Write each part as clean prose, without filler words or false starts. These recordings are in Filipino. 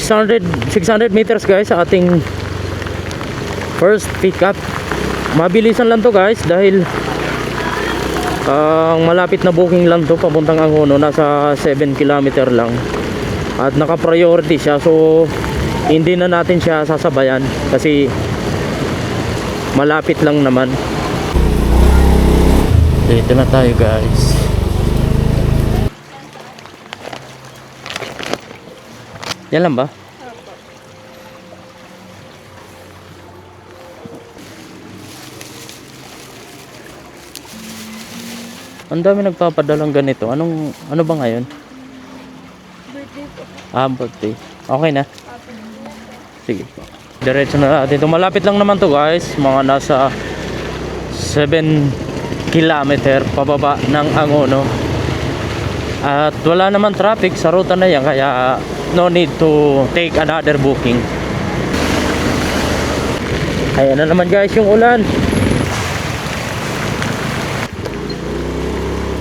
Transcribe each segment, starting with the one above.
600 meters guys sa ating first pickup. Mabilisan lang to guys dahil ang malapit na booking lang to papuntang Angono, nasa 7 kilometer lang at naka priority siya, so hindi na natin siya sasabayan kasi malapit lang naman. Dito na tayo guys. Yan lang ba? Ang dami nagpapadalang ganito. Ano ba ngayon? Birthday po. Birthday. Okay na. Sige. Diretso na dito. Malapit lang naman to guys. Mga nasa 7 kilometer pababa ng Angono. At wala naman traffic sa ruta na yan, kaya no need to take another booking. Ayan na naman guys yung ulan.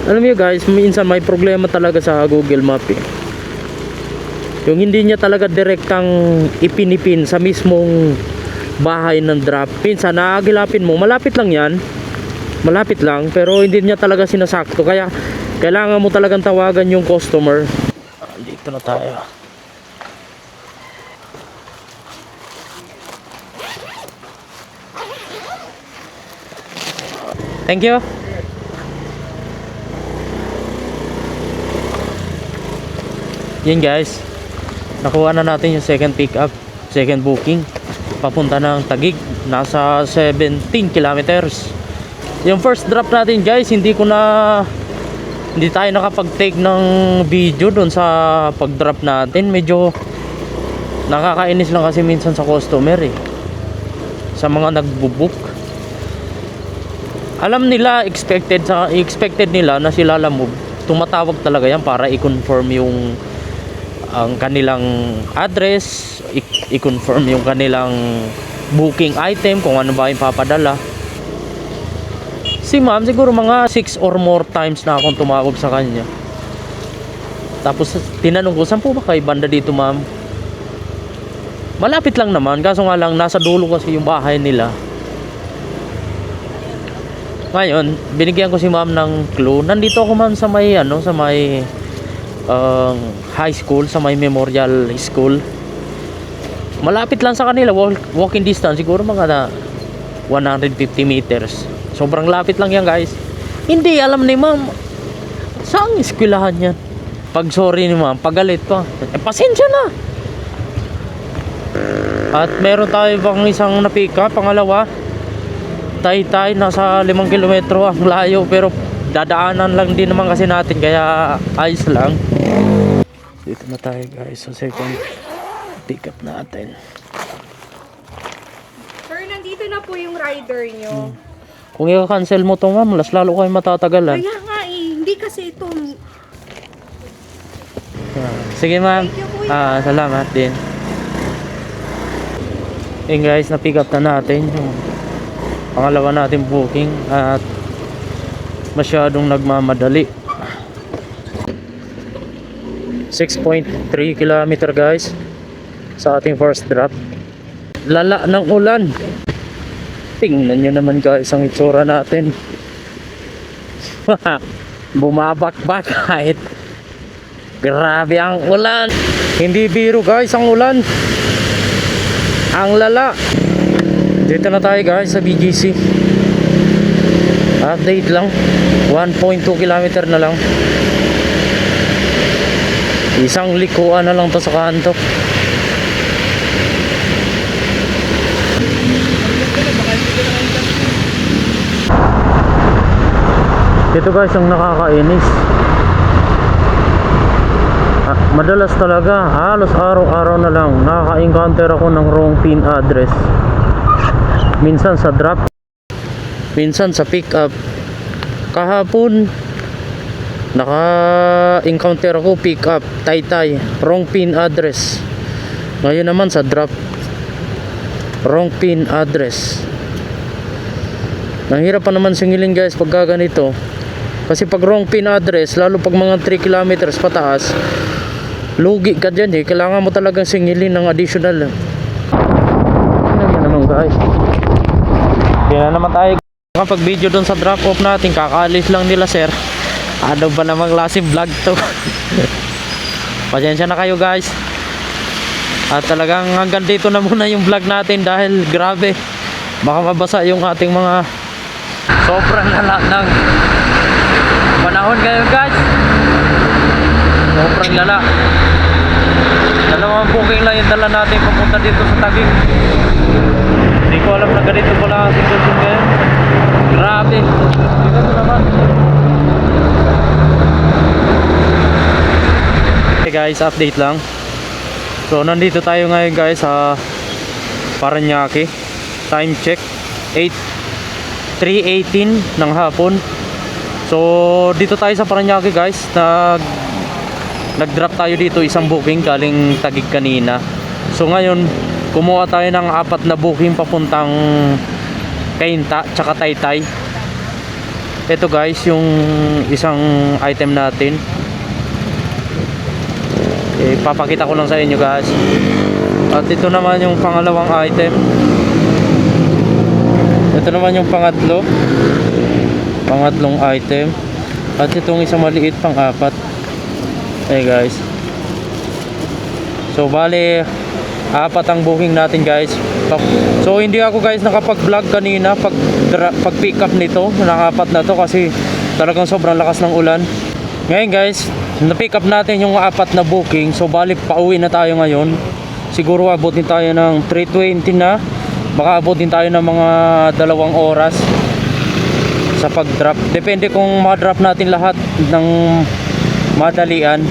Alam niyo guys, minsan may problema talaga sa Google Map eh. Yung hindi niya talaga direktang ipinipin sa mismong bahay ng drop. Minsan naagilapin mo, malapit lang yan. Malapit lang, pero hindi niya talaga sinasakto. Kaya kailangan mo talagang tawagan yung customer. Dito na tayo. Thank you. Yun guys, nakuha na natin yung second pickup, second booking papunta ng Taguig, nasa 17 kilometers. Yung first drop natin guys, hindi tayo nakapag-take ng video doon sa pag-drop natin. Medyo nakakainis lang kasi minsan sa customer eh, sa mga nagbubook. Alam nila, expected nila na sila lamove. Tumatawag talaga yan para i-confirm yung ang kanilang address, i-confirm yung kanilang booking item, kung ano ba yung papadala. Si ma'am siguro mga 6 or more times na akong tumawag sa kanya. Tapos tinanong ko, saan po ba kayo banda dito ma'am? Malapit lang naman, kaso nga lang nasa dulo kasi yung bahay nila. Ngayon, binigyan ko si ma'am ng clue. Nandito ako ma'am sa may high school, sa may Memorial School. Malapit lang sa kanila, walking distance siguro mga 150 meters. Sobrang lapit lang yan guys. Hindi alam ni ma'am saan eskwelahan yan. Pag sorry ni ma'am, pagalit pa, pasensya na. At meron tayo pang isang napika, pangalawa, Taytay, nasa 5 kilometro ang layo, pero dadaanan lang din naman kasi natin, kaya ayos lang. Dito na tayo guys sa second pick up natin. Sir, nandito na po yung rider nyo. Kung i-cancel mo to ma'am, lalo kayo matatagalan. Kaya nga eh, hindi kasi ito. Sige ma'am. Thank you, kuya. Salamat din. Yun guys, na pick up na natin yung pangalawa natin booking at masyadong nagmamadali. 6.3 kilometer guys sa ating first drop. Lala ng ulan. Tingnan nyo naman guys ang itsura natin. Bumabakbak kahit grabe ang ulan. Hindi biro guys ang ulan. Ang lala. Dito na tayo guys sa BGC. Update lang, 1.2 kilometer na lang. Isang likuan na lang to sa kanto. Dito guys ang nakakainis. Madalas talaga, halos araw-araw na lang nakaka-encounter ako ng wrong pin address. Minsan sa drop, minsan sa pick up. Kahapon naka-encounter ako pick up, Taytay, wrong pin address. Ngayon naman sa drop, wrong pin address. Nahirap pa naman singilin guys pag ganito. Kasi pag wrong pin address, lalo pag mga 3 kilometers pataas, lugi ka dyan eh. Kailangan mo talagang singilin ng additional. Ano naman guys, hindi na naman tayo kapag video doon sa drop off natin. Kakaalis lang nila sir. Ano ba namang klase vlog to? Pasensya na kayo guys. At talagang hanggang dito na muna yung vlog natin dahil grabe, baka mabasa yung ating mga sobrang lala ng panahon ngayon guys. Sobrang lala. Dalawang booking lang yung dala natin papunta dito sa Taguig. Hindi ko alam na ganito pala ang sitwasyon ngayon. Grabe. Tingnan mo naman. Okay guys, update lang. So nandito tayo ngayon guys sa Parañaque. Time check 3:18 ng hapon. So dito tayo sa Parañaque guys. Nag-drop tayo dito isang booking galing Taguig kanina. So ngayon kumuha tayo ng 4 na booking papuntang Cainta tsaka Taytay. Ito guys yung isang item natin. Papakita ko lang sa inyo guys. At ito naman yung pangalawang item. Ito naman yung pangatlong item. At itong isang maliit pang-4. Guys. So bale 4 ang booking natin guys. So hindi ako guys nakapag-vlog kanina pag pick up nito ng 4 na to kasi talagang sobrang lakas ng ulan. Ngayon guys, na-pick up natin yung 4 na booking. So bali pauwi na tayo ngayon. Siguro abutin tayo ng 3:20 na. Baka abutin tayo ng mga 2 oras sa pag-drop. Depende kung ma-drop natin lahat ng madalian.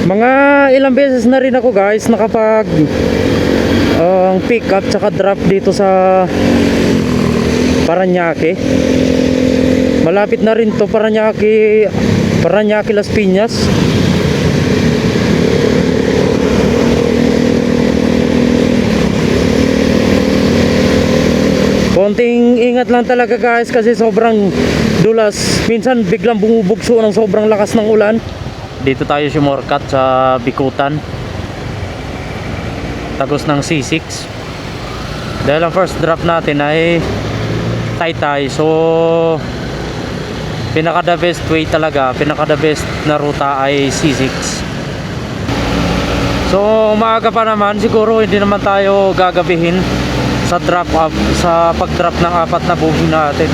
Mga ilang beses na rin ako guys nakapag pick up tsaka drop dito sa Parañaque. Malapit na rin to, Parañaque Las Piñas. Konting ingat lang talaga guys kasi sobrang dulas. Minsan biglang bumubugso ng sobrang lakas ng ulan. Dito tayo sumorkat sa Bikutan, tagos ng C6. Dahil ang first drop natin ay Taytay. So pinaka the best way talaga, pinaka the best na ruta ay C6. So maaga pa naman, siguro hindi naman tayo gagabihin sa drop up, sa pag-drop ng 4 na booking natin.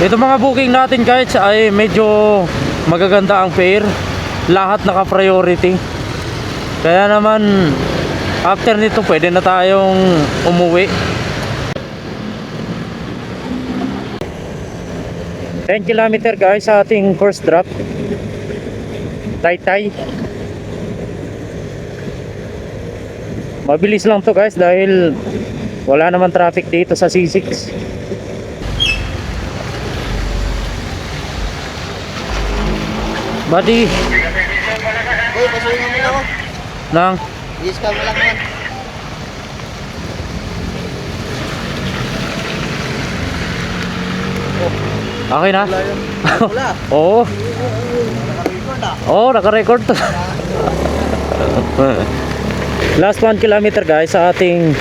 Ito mga booking natin guys ay medyo magaganda ang fare. Lahat naka-priority. Kaya naman after nito pwede na tayong umuwi. 10 kilometer guys sa ating first drop Taytay. Mabilis lang to guys dahil wala naman traffic dito sa C6. Buddy, Pasuyin mo na ako. nang I-scan mo lang naman. okay na? Wala. Oo. Oo, naka-record to. Last 1 kilometer guys sa ating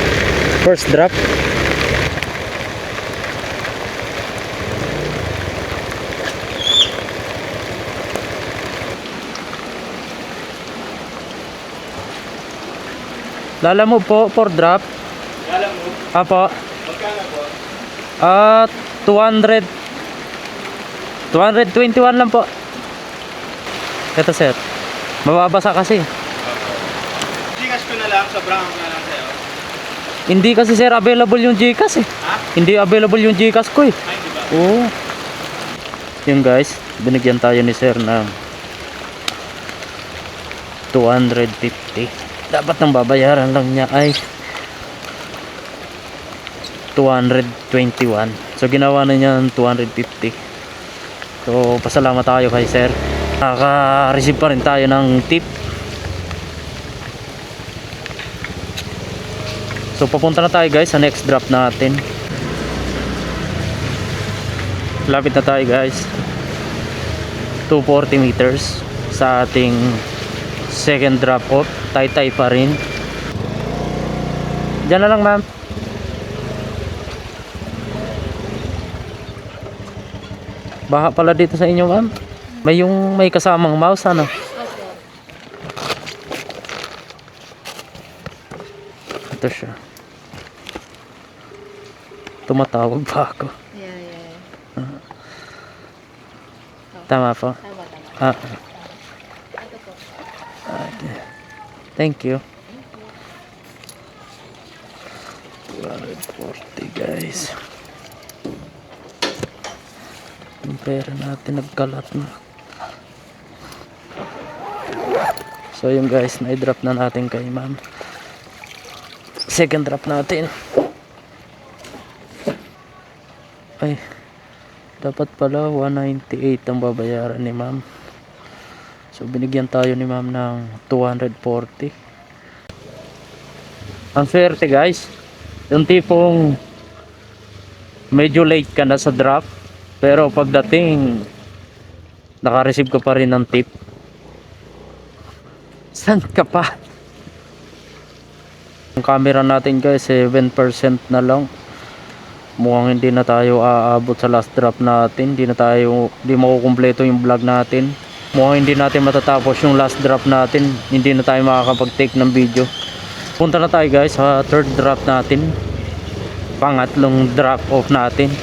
first drop. Lala mo po for drop. Alam mo, Apo. magkano po? 221 lang po. Ito sir. Mababasa kasi. Gcash ko na lang, sobrang na lang sa'yo. Hindi kasi sir available yung GCash eh. Ha? Hindi available yung GCash ko eh. Ay, di ba? Oo. Yung guys, binigyan tayo ni sir ng 250. Dapat nang babayaran lang niya ay 221. So ginawa na niya ng 250. So pasalamat tayo kay sir. Nakaka-receive pa rin tayo ng tip. So papunta na tayo guys sa next drop natin. Lapit na tayo guys. 240 meters sa ating second drop off. Taytay pa rin. Diyan na lang ma'am. Baha pala dito sa inyo ma'am. May kasamang mouse ano. Ito siya. Tumatawag pa ako. Yeah. Tama po. Tama. Ah. Okay. Thank you. 240 guys. Yung pera natin nagkalat na. So yung guys, na-drop na natin kay ma'am. Second drop natin. Ay, dapat pala 198 ang babayaran ni ma'am. So binigyan tayo ni ma'am ng 240. Ang swerte guys, yung tipong medyo late ka na sa drop, pero pagdating naka-receive ka pa rin ng tip. Saan ka pa? Ang camera natin guys 7% na lang. Mukhang hindi na tayo aabot sa last drop natin. Hindi makukumpleto yung vlog natin. Mukhang hindi natin matatapos yung last drop natin. Hindi na tayo makakapag-take ng video. Punta na tayo guys sa third drop natin. Pangatlong drop off natin.